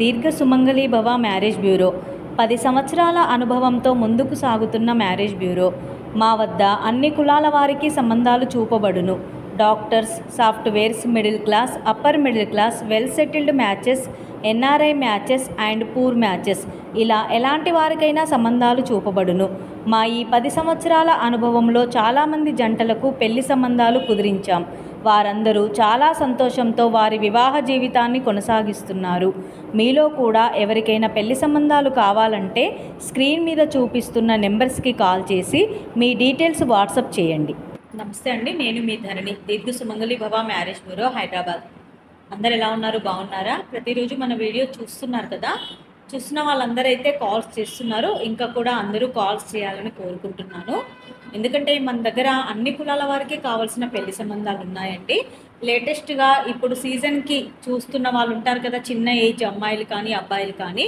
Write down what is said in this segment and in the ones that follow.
దీర్ఘ సుమంగళి భవ marriage bureau 10 సంవత్సరాల అనుభవంతో ముందుకు సాగుతున్న మ్యారేజ్ బ్యూరో. మా వద్ద అన్ని కులాల వారికి సంబంధాలు చూపబడును. Doctors, softwares, middle class, upper middle class, well settled matches, NRI matches and poor matches, ఇలా ఎలాంటి వారికైనా సంబంధాలు చూపబడును. మా ఈ 10 సంవత్సరాల అనుభవంలో చాలామంది జంటలకు పెళ్లి సంబంధాలు కుదిరించాం. వారందరూ చాలా సంతోషంతో వారి వివాహ జీవితాన్ని కొనసాగిస్తున్నారు. మీలో కూడా ఎవరికైనా పెళ్లి సంబంధాలు కావాలంటే స్క్రీన్ మీద చూపిస్తున్న నెంబర్స్కి కాల్ చేసి మీ డీటెయిల్స్ వాట్సాప్ చేయండి. నమస్తే అండి, నేను మీ ధరణి, దీర్ఘ సుమంగళి భవ మ్యారేజ్ బ్యూరో, హైదరాబాద్. అందరు ఎలా ఉన్నారు? బాగున్నారా? ప్రతిరోజు మన వీడియో చూస్తున్నారు కదా. చూస్తున్న వాళ్ళందరూ అయితే కాల్స్ చేస్తున్నారు. ఇంకా కూడా అందరూ కాల్స్ చేయాలని కోరుకుంటున్నాను. ఎందుకంటే మన దగ్గర అన్ని కులాల వారికి కావాల్సిన పెళ్లి సంబంధాలు ఉన్నాయండి. లేటెస్ట్గా ఇప్పుడు సీజన్కి చూస్తున్న వాళ్ళు ఉంటారు కదా, చిన్న ఏజ్ అమ్మాయిలు కానీ అబ్బాయిలు కానీ,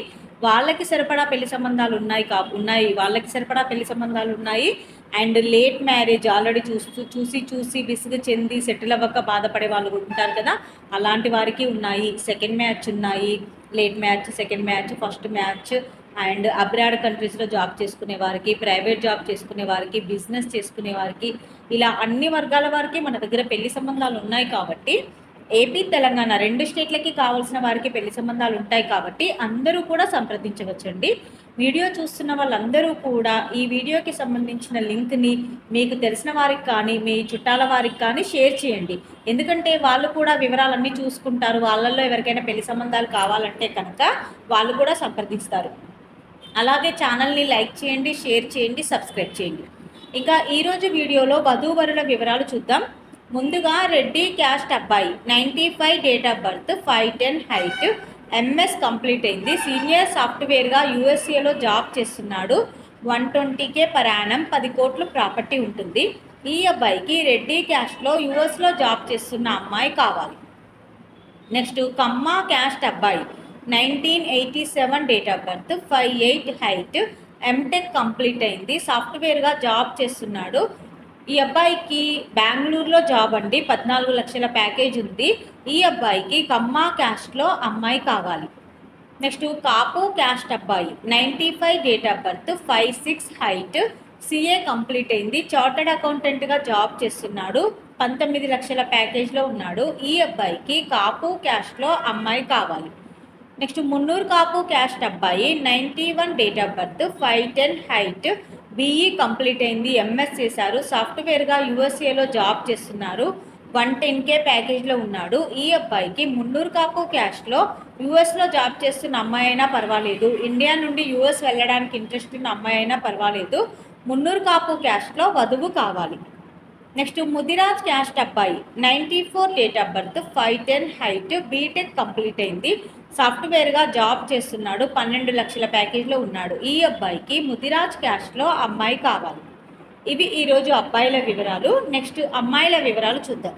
వాళ్ళకి సరిపడా పెళ్లి సంబంధాలు ఉన్నాయి. వాళ్ళకి సరిపడా పెళ్లి సంబంధాలు ఉన్నాయి. అండ్ లేట్ మ్యారేజ్ ఆల్రెడీ చూసి విసుగు చెంది సెటిల్ అవ్వక బాధపడే వాళ్ళు ఉంటారు కదా, అలాంటి వారికి ఉన్నాయి. సెకండ్ మ్యాచ్ ఉన్నాయి, late match, second match, first match, and abroad కంట్రీస్లో జాబ్ చేసుకునే వారికి, ప్రైవేట్ జాబ్ చేసుకునే వారికి, బిజినెస్ చేసుకునే వారికి, ఇలా అన్ని వర్గాల వారికి మన దగ్గర పెళ్లి సంబంధాలు ఉన్నాయి. కాబట్టి ఏపీ, తెలంగాణ 2 స్టేట్లకి కావాల్సిన వారికి పెళ్లి సంబంధాలు ఉంటాయి. కాబట్టి అందరూ కూడా సంప్రదించవచ్చండి. వీడియో చూస్తున్న వాళ్ళందరూ కూడా ఈ వీడియోకి సంబంధించిన లింక్ని మీకు తెలిసిన వారికి కానీ, మీ చుట్టాల వారికి కానీ షేర్ చేయండి. ఎందుకంటే వాళ్ళు కూడా వివరాలన్నీ చూసుకుంటారు. వాళ్ళల్లో ఎవరికైనా పెళ్లి సంబంధాలు కావాలంటే కనుక వాళ్ళు కూడా సంప్రదిస్తారు. అలాగే ఛానల్ని లైక్ చేయండి, షేర్ చేయండి, సబ్స్క్రైబ్ చేయండి. ఇంకా ఈరోజు వీడియోలో వధూవరుల వివరాలు చూద్దాం. ముందుగా రెడ్డి క్యాస్ట్ అబ్బాయి, 95 date of birth, 5'10" height, MS complete అయింది. సీనియర్ సాఫ్ట్వేర్గా యూఎస్ఏలో జాబ్ చేస్తున్నాడు. 120K పర్ యానం, 10 కోట్లు ప్రాపర్టీ ఉంటుంది. ఈ అబ్బాయికి రెడ్డి క్యాస్ట్లో యూఎస్లో జాబ్ చేస్తున్న అమ్మాయి కావాలి. నెక్స్ట్ కమ్మ క్యాస్ట్ అబ్బాయి, 1987 date of birth, 5'8" height, MTech complete అయింది. సాఫ్ట్వేర్గా జాబ్ చేస్తున్నాడు. ఈ అబ్బాయికి బెంగళూరులో జాబ్ అండి. 14 లక్షల ప్యాకేజ్ ఉంది. ఈ అబ్బాయికి కమ్మ క్యాస్ట్లో అమ్మాయి కావాలి. నెక్స్ట్ కాపు క్యాస్ట్ అబ్బాయి, 95 date of birth, 5'6" height, CA complete అయింది. చార్టర్డ్ అకౌంటెంట్గా జాబ్ చేస్తున్నాడు. 19 లక్షల ప్యాకేజ్లో ఉన్నాడు. ఈ అబ్బాయికి కాపు క్యాస్ట్లో అమ్మాయి కావాలి. నెక్స్ట్ మున్నూరు కాపు క్యాస్ట్ అబ్బాయి, 91 date of birth, 5'10" height, BE complete అయింది. ఎంఎస్ చేశారు. సాఫ్ట్వేర్గా యూఎస్ఏలో జాబ్ చేస్తున్నారు. 110K ప్యాకేజ్లో ఉన్నాడు. ఈ అబ్బాయికి మున్నూరు కాపు క్యాస్ట్లో యూఎస్లో జాబ్ చేస్తున్న అమ్మాయి అయినా పర్వాలేదు, ఇండియా నుండి యూఎస్ వెళ్ళడానికి ఇంట్రెస్ట్ ఉన్న అమ్మాయి అయినా పర్వాలేదు, మున్నూరు కాపు క్యాస్ట్లో వధువు కావాలి. నెక్స్ట్ ముదిరాజ్ క్యాస్ట్ అబ్బాయి, 94 date of birth, 5'10" height, BTech complete అయింది. సాఫ్ట్వేర్గా జాబ్ చేస్తున్నాడు. 12 లక్షల ప్యాకేజ్లో ఉన్నాడు. ఈ అబ్బాయికి ముదిరాజ్ క్యాస్ట్లో అమ్మాయి కావాలి. ఇవి ఈరోజు అబ్బాయిల వివరాలు. నెక్స్ట్ అమ్మాయిల వివరాలు చూద్దాం.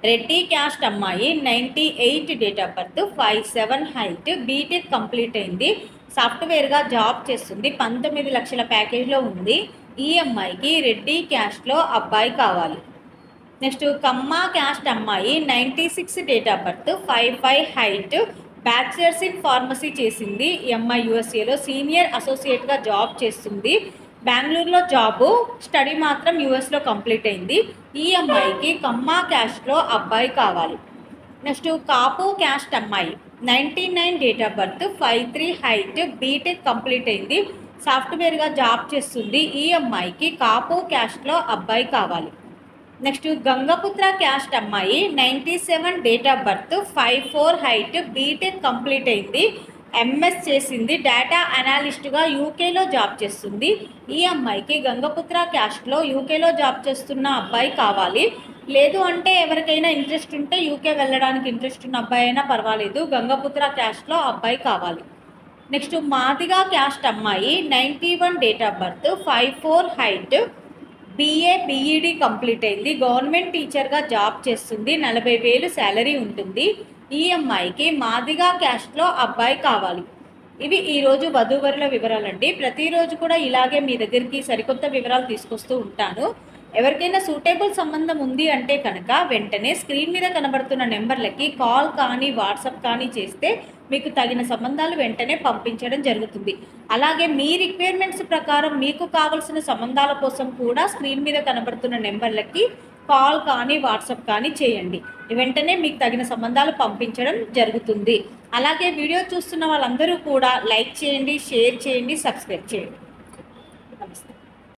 రెడ్డి క్యాస్ట్ అమ్మాయి, 98 date of birth, 5'7" height, BTech complete అయింది. సాఫ్ట్వేర్గా జాబ్ చేస్తుంది. 19 లక్షల ప్యాకేజ్లో ఉంది. ఈ అమ్మాయికి రెడ్డి క్యాస్ట్లో అబ్బాయి కావాలి. నెక్స్ట్ కమ్మ క్యాస్ట్ అమ్మాయి, 96 date of birth, 5'5" height, bachelors in pharmacy చేసింది. ఈ అమ్మాయి యూఎస్ఏలో సీనియర్ అసోసియేట్గా జాబ్ చేస్తుంది. బెంగళూరులో జాబు, స్టడీ మాత్రం యూఎస్లో కంప్లీట్ అయింది. ఈ అమ్మాయికి కమ్మ క్యాస్ట్లో అబ్బాయి కావాలి. నెక్స్ట్ కాపు క్యాస్ట్ అమ్మాయి, 99 date of birth, 5'3" height, BTech complete అయింది. సాఫ్ట్వేర్గా జాబ్ చేస్తుంది. ఈ అమ్మాయికి కాపు క్యాస్ట్లో అబ్బాయి కావాలి. నెక్స్ట్ గంగపుత్ర క్యాస్ట్ అమ్మాయి, 97 date of birth, 5'4" height, BTech complete అయింది. ఎంఎస్ చేసింది. డేటా అనాలిస్ట్గా యూకేలో జాబ్ చేస్తుంది. ఈ అమ్మాయికి గంగపుత్ర క్యాస్ట్లో యూకేలో జాబ్ చేస్తున్న అబ్బాయి కావాలి. లేదు అంటే ఎవరికైనా ఇంట్రెస్ట్ ఉంటే యూకే వెళ్ళడానికి ఇంట్రెస్ట్ ఉన్న అబ్బాయి అయినా పర్వాలేదు, గంగపుత్ర క్యాస్ట్లో అబ్బాయి కావాలి. నెక్స్ట్ మాదిగా క్యాస్ట్ అమ్మాయి, 91 date of birth, 5'4" height, BA BEd complete అయింది. గవర్నమెంట్ టీచర్గా జాబ్ చేస్తుంది. 40,000 శాలరీ ఉంటుంది. ఈ అమ్మాయికి మాదిగా క్యాస్ట్లో అబ్బాయి కావాలి. ఇవి ఈరోజు వధూవరుల వివరాలండి. ప్రతిరోజు కూడా ఇలాగే మీ దగ్గరికి సరికొత్త వివరాలు తీసుకొస్తూ ఉంటాను. ఎవరికైనా సూటబుల్ సంబంధం ఉంది అంటే కనుక వెంటనే స్క్రీన్ మీద కనబడుతున్న నెంబర్లకి కాల్ కానీ వాట్సాప్ కానీ చేస్తే మీకు తగిన సంబంధాలు వెంటనే పంపించడం జరుగుతుంది. అలాగే మీ రిక్వైర్మెంట్స్ ప్రకారం మీకు కావలసిన సంబంధాల కోసం కూడా స్క్రీన్ మీద కనబడుతున్న నెంబర్లకి కాల్ కానీ వాట్సాప్ కానీ చేయండి. వెంటనే మీకు తగిన సంబంధాలు పంపించడం జరుగుతుంది. అలాగే వీడియో చూస్తున్న వాళ్ళందరూ కూడా లైక్ చేయండి, షేర్ చేయండి, సబ్స్క్రైబ్ చేయండి.